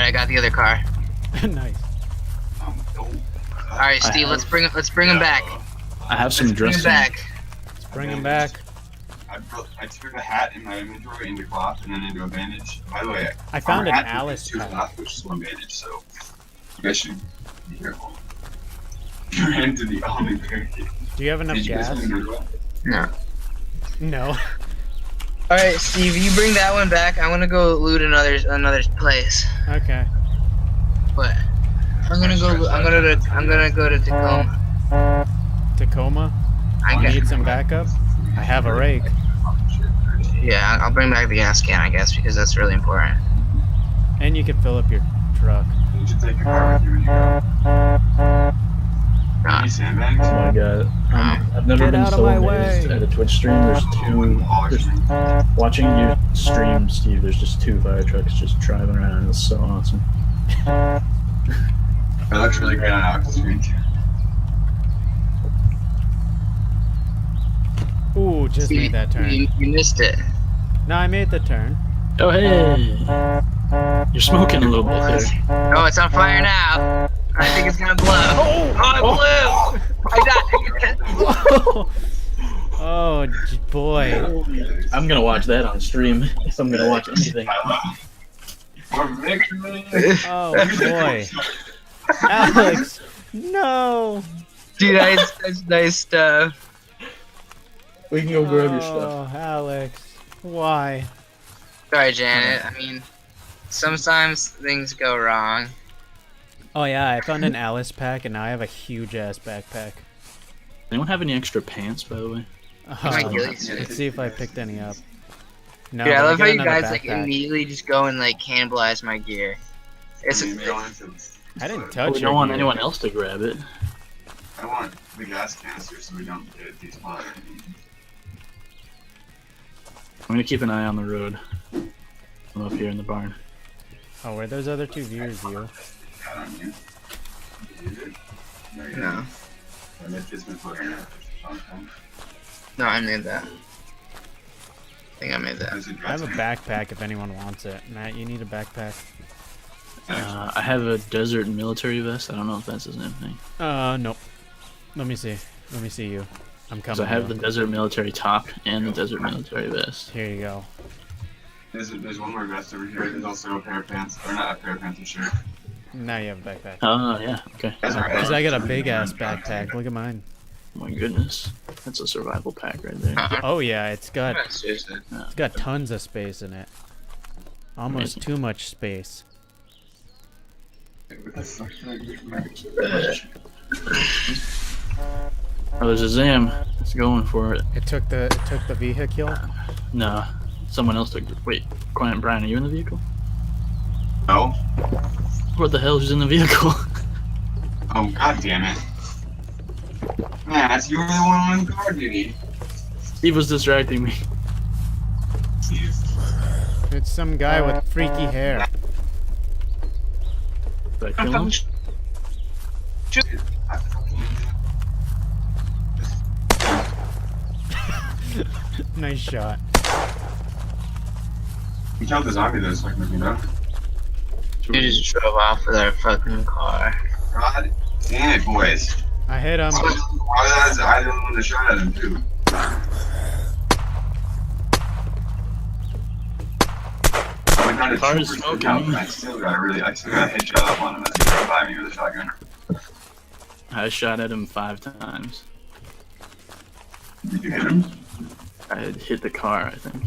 Alright, I got the other car. Nice. Alright, Steve, let's bring him back. I have some Bring him dressing. back. Let's bring him back. I turned a hat in my inventory into cloth and then into a bandage. By the way, I found our an hat Alice two pack. cloth, which is one bandage, so you guys should be careful. You ran into the only barricade. Do you have enough Did you guys gas? want to go to No. No. Alright, Steve, you bring that one back. I wanna go loot another place. Okay. But I'm gonna go to Tacoma. Tacoma? I You got, need some backup? I have a rake. yeah, I'll bring back the gas can, I guess, because that's really important. And you can fill up your truck. You should take your car with you when you go. Any sandbags? Oh my god. I've never Get been out of so my amazed way. at a Twitch stream. Watching you stream, Steve, there's just 2 fire trucks just driving around. It's so awesome. It looks really great on Alex's screen too. Ooh, just made that turn. You missed it. No, I made the turn. Oh hey! You're smoking a little bit there. Oh, it's on fire now. I think it's gonna blow. Oh, it blew! I died. Oh, boy. I'm gonna watch that on stream if I'm gonna watch anything. For victory! Oh, boy. Alex! No! Dude, that's nice stuff. We can go grab your stuff. Oh, Alex. Why? Sorry, Janet. I mean, sometimes things go wrong. Oh, yeah, I found an Alice pack, and now I have a huge-ass backpack. Anyone have any extra pants, by the way? My ghillies. Let's see if I picked any up. No, Dude, I but love got how you another guys like backpack. immediately just go and like cannibalize my gear. It's I didn't touch We your don't want gear. anyone else to grab it. I want the gas canister so we don't get despawned. I'm gonna keep an eye on the road. I'm up here in the barn. Oh, where those other 2 viewers, you? Got on you. no, And it's just been put in there. no, I made that. I think I made that. I have a backpack if anyone wants it. Matt, you need a backpack? I have a desert military vest. I don't know if that's the same thing. Nope. Let me see. Let me see you. I'm coming. So I have the now. desert military top and the desert military vest. Here you go. There's one more vest over here. There's also a pair of pants. Or not a pair of pants, a shirt. Now you have a backpack. Oh, yeah, okay. That's alright. Because I got a big-ass backpack. Look at mine. Oh my goodness. That's a survival pack right there. Oh, yeah, it's got Seriously. tons of space in it. Almost Amazing. too much space. What the fuck should I do for my Oh, there's a Zam. It's going for it. It took the vehicle. No. Someone else took. Wait, Quiet Brian, are you in the vehicle? No? What the hell is in the vehicle? Oh, god damn it. Matt, you were the one on guard duty. Steve was distracting me. It's some guy with freaky hair. Did I kill him? Nice shot. You killed the zombie though, so I can move you down. You just drove off with our fucking car. God damn it, boys. I hit him. Why was I the only one that shot at him, too? I went down to Car is troopers smoking. out, but I still got a headshot up on him as he drove by me with a shotgun. I shot at him 5 times. Did you hit him? I had hit the car, I think.